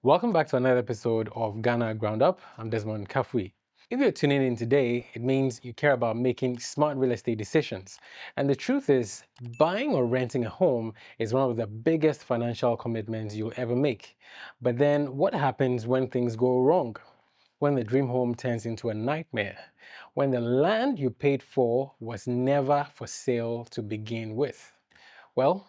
Welcome back to another episode of Ghana Ground Up. I'm Desmond Kafui. If you're tuning in today, it means you care about making smart real estate decisions. And the truth is, buying or renting a home is one of the biggest financial commitments you'll ever make. But then, what happens when things go wrong? When the dream home turns into a nightmare? When the land you paid for was never for sale to begin with? Well,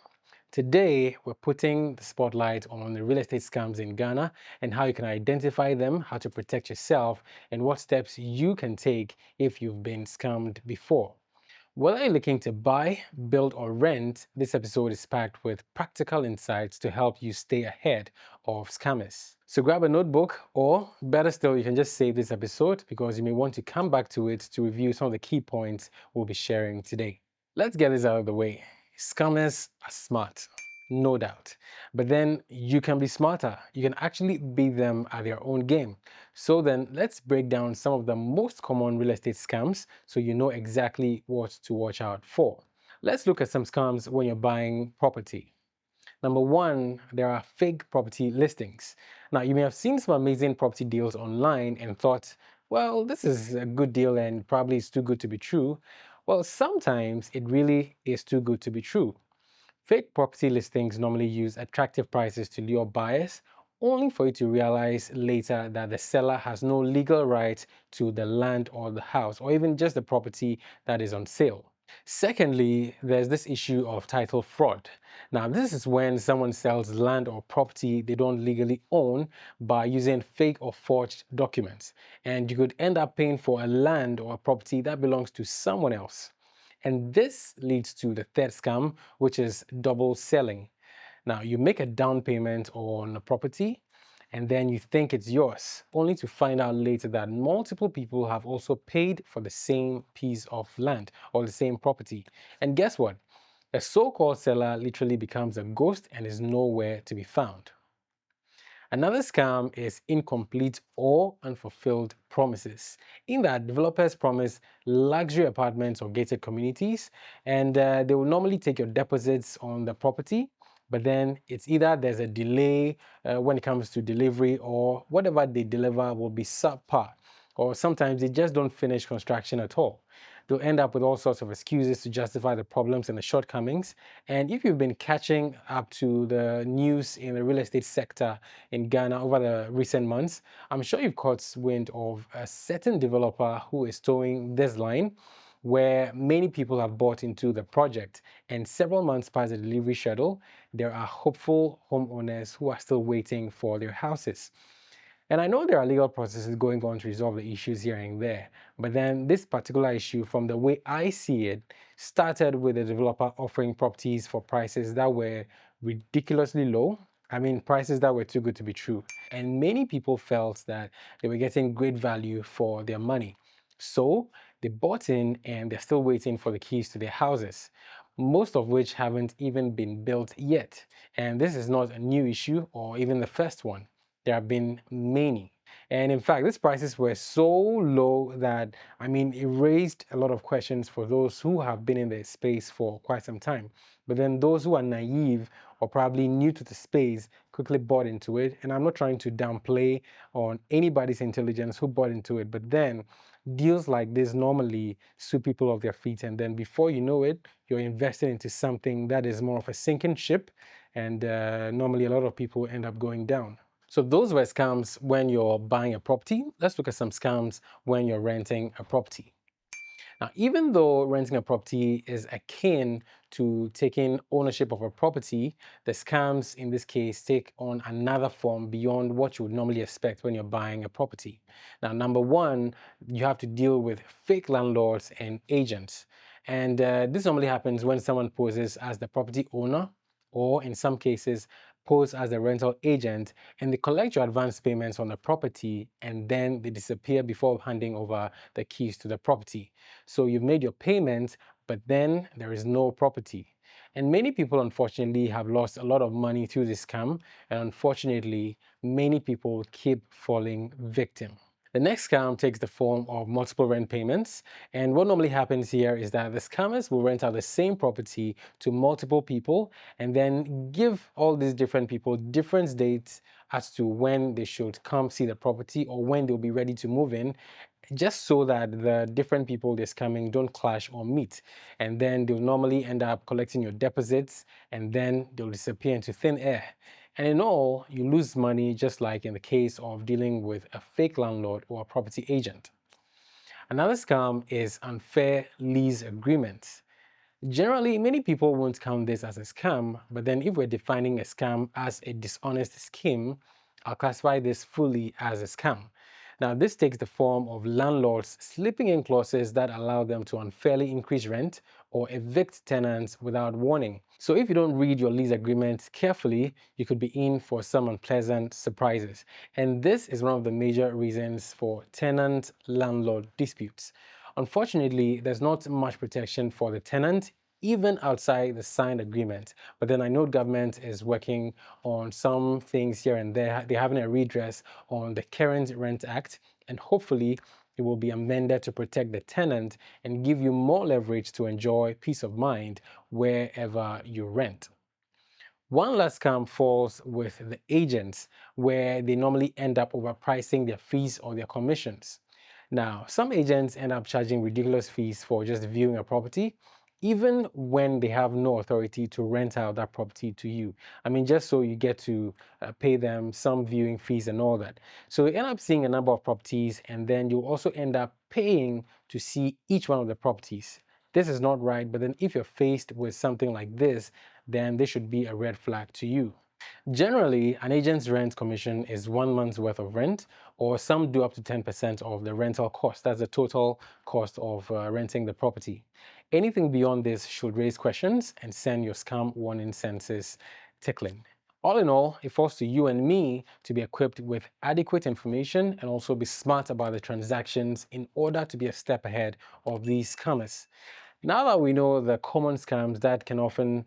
today we're putting the spotlight on the real estate scams in Ghana and how you can identify them, how to protect yourself, and what steps you can take if you've been scammed before. Whether you're looking to buy, build, or rent, this episode is packed with practical insights to help you stay ahead of scammers. So grab a notebook, or better still, you can just save this episode because you may want to come back to it to review some of the key points we'll be sharing today. Let's get this out of the way. Scammers are smart, no doubt. But then you can be smarter. You can actually beat them at their own game. So then let's break down some of the most common real estate scams so you know exactly what to watch out for. Let's look at some scams when you're buying property. Number one, there are fake property listings. Now, you may have seen some amazing property deals online and thought, well, this is a good deal and probably it's too good to be true. Well, sometimes it really is too good to be true. Fake property listings normally use attractive prices to lure buyers, only for you to realize later that the seller has no legal right to the land or the house, or even just the property that is on sale. Secondly, there's this issue of title fraud. Now, this is when someone sells land or property they don't legally own by using fake or forged documents. And you could end up paying for a land or a property that belongs to someone else. And this leads to the third scam, which is double selling. Now, you make a down payment on a property and then you think it's yours, only to find out later that multiple people have also paid for the same piece of land or the same property. And guess what? The so-called seller literally becomes a ghost and is nowhere to be found. Another scam is incomplete or unfulfilled promises. In that, developers promise luxury apartments or gated communities, and they will normally take your deposits on the property, but then it's either there's a delay when it comes to delivery, or whatever they deliver will be subpar, or sometimes they just don't finish construction at all. They'll end up with all sorts of excuses to justify the problems and the shortcomings. And if you've been catching up to the news in the real estate sector in Ghana over the recent months, I'm sure you've caught wind of a certain developer who is towing this line where many people have bought into the project, and several months past the delivery schedule, there are hopeful homeowners who are still waiting for their houses. And I know there are legal processes going on to resolve the issues here and there, but then this particular issue, from the way I see it, started with the developer offering properties for prices that were ridiculously low. I mean, prices that were too good to be true. And many people felt that they were getting great value for their money. So they bought in and they're still waiting for the keys to their houses, most of which haven't even been built yet. And this is not a new issue or even the first one. There have been many. And in fact, these prices were so low that, I mean, it raised a lot of questions for those who have been in the space for quite some time. But then those who are naive or probably new to the space quickly bought into it. And I'm not trying to downplay on anybody's intelligence who bought into it, but then deals like this normally sweep people off their feet. And then before you know it, you're investing into something that is more of a sinking ship. And normally a lot of people end up going down. So those were scams when you're buying a property. Let's look at some scams when you're renting a property. Now, even though renting a property is akin to taking ownership of a property, the scams in this case take on another form beyond what you would normally expect when you're buying a property. Now, number one, you have to deal with fake landlords and agents. And this normally happens when someone poses as the property owner, or in some cases, pose as the rental agent, and they collect your advance payments on the property and then they disappear before handing over the keys to the property. So you've made your payment, but then there is no property. And many people, unfortunately, have lost a lot of money through this scam, and unfortunately, many people keep falling victim. The next scam takes the form of multiple rent payments. And what normally happens here is that the scammers will rent out the same property to multiple people and then give all these different people different dates as to when they should come see the property or when they'll be ready to move in, just so that the different people they're scamming don't clash or meet. And then they'll normally end up collecting your deposits and then they'll disappear into thin air. And in all, you lose money, just like in the case of dealing with a fake landlord or a property agent. Another scam is unfair lease agreements. Generally, many people won't count this as a scam, but then if we're defining a scam as a dishonest scheme, I'll classify this fully as a scam. Now, this takes the form of landlords slipping in clauses that allow them to unfairly increase rent or evict tenants without warning. So if you don't read your lease agreement carefully, you could be in for some unpleasant surprises. And this is one of the major reasons for tenant-landlord disputes. Unfortunately, there's not much protection for the tenant, even outside the signed agreement. But then I know government is working on some things here and there. They're having a redress on the Current Rent Act, and hopefully it will be amended to protect the tenant and give you more leverage to enjoy peace of mind wherever you rent. One last scam falls with the agents, where they normally end up overpricing their fees or their commissions. Now, some agents end up charging ridiculous fees for just viewing a property, even when they have no authority to rent out that property to you. I mean, just so you get to pay them some viewing fees and all that. So you end up seeing a number of properties, and then you also end up paying to see each one of the properties. This is not right, but then if you're faced with something like this, then this should be a red flag to you. Generally, an agent's rent commission is 1 month's worth of rent, or some do up to 10% of the rental cost. That's the total cost of renting the property. Anything beyond this should raise questions and send your scam warning senses tickling. All in all, it falls to you and me to be equipped with adequate information and also be smart about the transactions in order to be a step ahead of these scammers. Now that we know the common scams that can often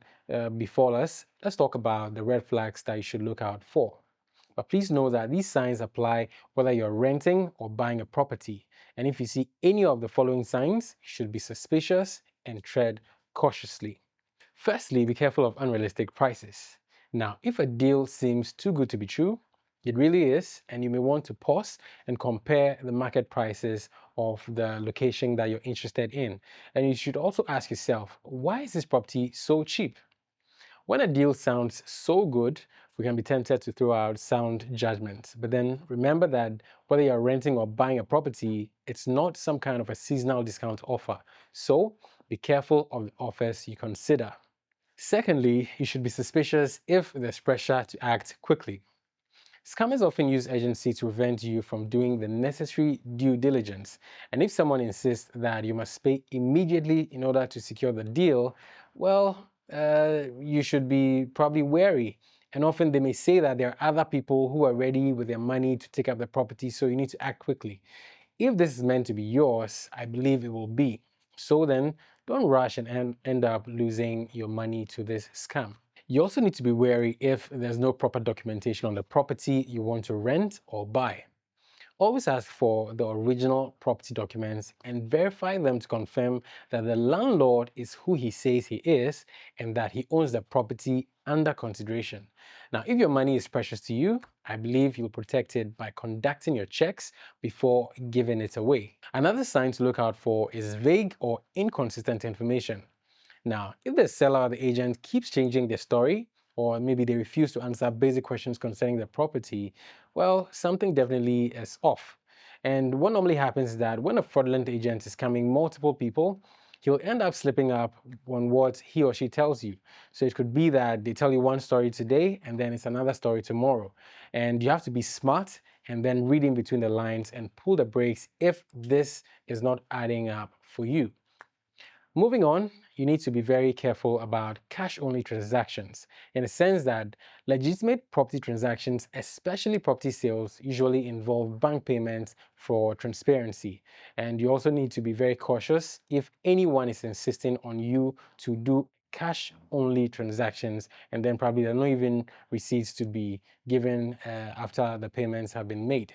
befall us, let's talk about the red flags that you should look out for. But please know that these signs apply whether you're renting or buying a property. And if you see any of the following signs, you should be suspicious and tread cautiously. Firstly, be careful of unrealistic prices. Now, if a deal seems too good to be true, it really is, and you may want to pause and compare the market prices of the location that you're interested in. And you should also ask yourself, why is this property so cheap? When a deal sounds so good, we can be tempted to throw out sound judgment. But then remember that whether you're renting or buying a property, it's not some kind of a seasonal discount offer. So be careful of the offers you consider. Secondly, you should be suspicious if there's pressure to act quickly. Scammers often use urgency to prevent you from doing the necessary due diligence. And if someone insists that you must pay immediately in order to secure the deal, well, you should be probably wary. And often they may say that there are other people who are ready with their money to take up the property, so you need to act quickly. If this is meant to be yours, I believe it will be. So then, don't rush and end up losing your money to this scam. You also need to be wary if there's no proper documentation on the property you want to rent or buy. Always ask for the original property documents and verify them to confirm that the landlord is who he says he is and that he owns the property under consideration. Now, if your money is precious to you, I believe you'll protect it by conducting your checks before giving it away. Another sign to look out for is vague or inconsistent information. Now, if the seller or the agent keeps changing their story, or maybe they refuse to answer basic questions concerning the property, well, something definitely is off. And what normally happens is that when a fraudulent agent is scamming multiple people, he'll end up slipping up on what he or she tells you. So it could be that they tell you one story today and then it's another story tomorrow. And you have to be smart and then read in between the lines and pull the brakes if this is not adding up for you. Moving on, you need to be very careful about cash-only transactions, in the sense that legitimate property transactions, especially property sales, usually involve bank payments for transparency. And you also need to be very cautious if anyone is insisting on you to do cash-only transactions, and then probably there are not even receipts to be given after the payments have been made.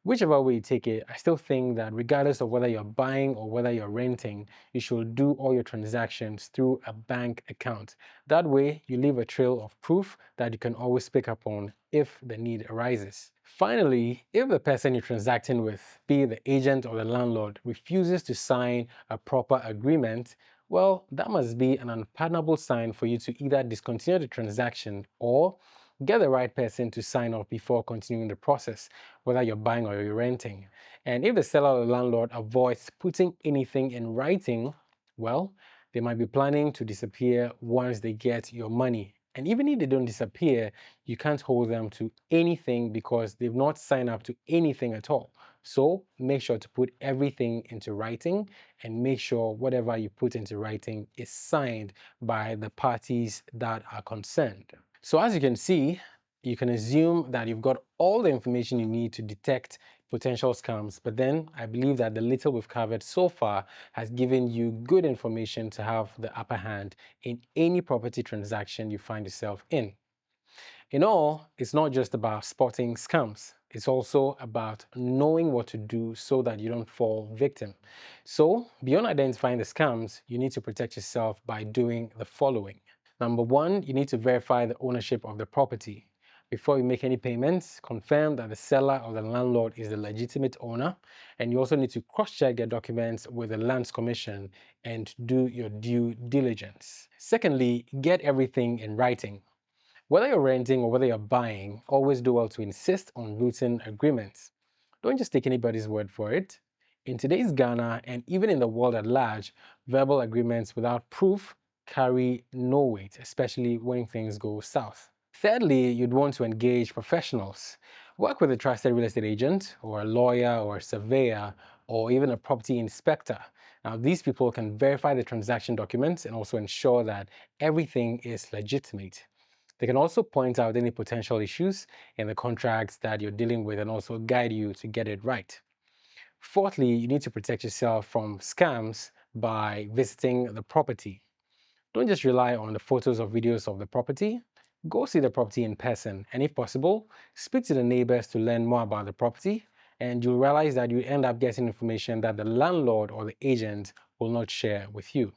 Whichever way you take it, I still think that regardless of whether you're buying or whether you're renting, you should do all your transactions through a bank account. That way, you leave a trail of proof that you can always pick up on if the need arises. Finally, if the person you're transacting with, be it the agent or the landlord, refuses to sign a proper agreement, well, that must be an unpardonable sign for you to either discontinue the transaction or get the right person to sign off before continuing the process, whether you're buying or you're renting. And if the seller or the landlord avoids putting anything in writing, well, they might be planning to disappear once they get your money. And even if they don't disappear, you can't hold them to anything because they've not signed up to anything at all. So make sure to put everything into writing and make sure whatever you put into writing is signed by the parties that are concerned. So as you can see, you can assume that you've got all the information you need to detect potential scams, but then I believe that the little we've covered so far has given you good information to have the upper hand in any property transaction you find yourself in. In all, it's not just about spotting scams. It's also about knowing what to do so that you don't fall victim. So, beyond identifying the scams, you need to protect yourself by doing the following. Number one, you need to verify the ownership of the property. Before you make any payments, confirm that the seller or the landlord is the legitimate owner, and you also need to cross-check their documents with the Lands Commission and do your due diligence. Secondly, get everything in writing. Whether you're renting or whether you're buying, always do well to insist on written agreements. Don't just take anybody's word for it. In today's Ghana and even in the world at large, verbal agreements without proof carry no weight, especially when things go south. Thirdly, you'd want to engage professionals. Work with a trusted real estate agent or a lawyer or a surveyor or even a property inspector. Now, these people can verify the transaction documents and also ensure that everything is legitimate. They can also point out any potential issues in the contracts that you're dealing with and also guide you to get it right. Fourthly, you need to protect yourself from scams by visiting the property. Don't just rely on the photos or videos of the property. Go see the property in person, and if possible, speak to the neighbors to learn more about the property, and you'll realize that you end up getting information that the landlord or the agent will not share with you.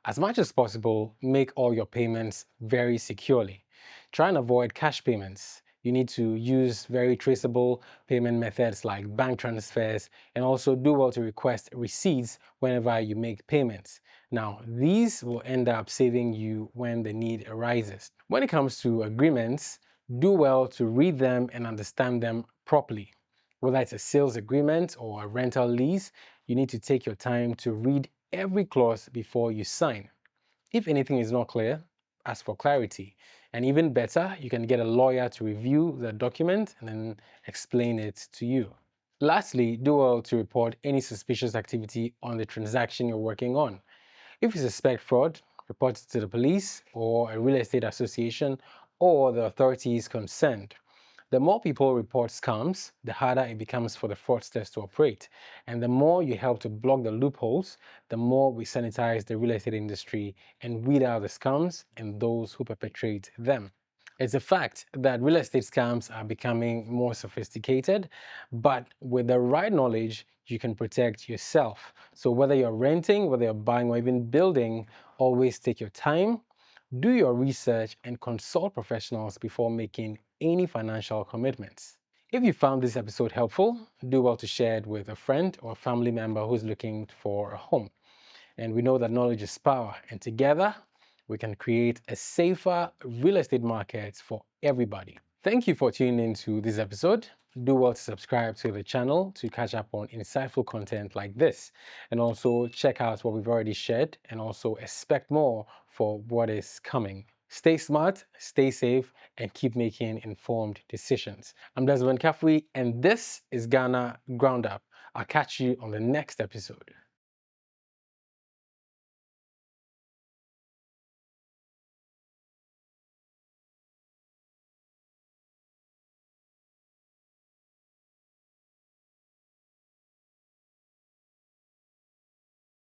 As much as possible, make all your payments very securely. Try and avoid cash payments. You need to use very traceable payment methods like bank transfers, and also do well to request receipts whenever you make payments. Now, these will end up saving you when the need arises. When it comes to agreements, do well to read them and understand them properly. Whether it's a sales agreement or a rental lease, you need to take your time to read every clause before you sign. If anything is not clear, ask for clarity. And even better, you can get a lawyer to review the document and then explain it to you. Lastly, do well to report any suspicious activity on the transaction you're working on. If you suspect fraud, report it to the police or a real estate association or the authorities concerned. The more people report scams, the harder it becomes for the fraudsters to operate. And the more you help to block the loopholes, the more we sanitize the real estate industry and weed out the scams and those who perpetrate them. It's a fact that real estate scams are becoming more sophisticated, but with the right knowledge, you can protect yourself. So whether you're renting, whether you're buying or even building, always take your time, do your research, and consult professionals before making any financial commitments. If you found this episode helpful, do well to share it with a friend or a family member who's looking for a home. And we know that knowledge is power, and together we can create a safer real estate market for everybody. Thank you for tuning in to this episode. Do well to subscribe to the channel to catch up on insightful content like this. And also check out what we've already shared and also expect more for what is coming. Stay smart, stay safe, and keep making informed decisions. I'm Desmond Kafui, and this is Ghana Ground Up. I'll catch you on the next episode.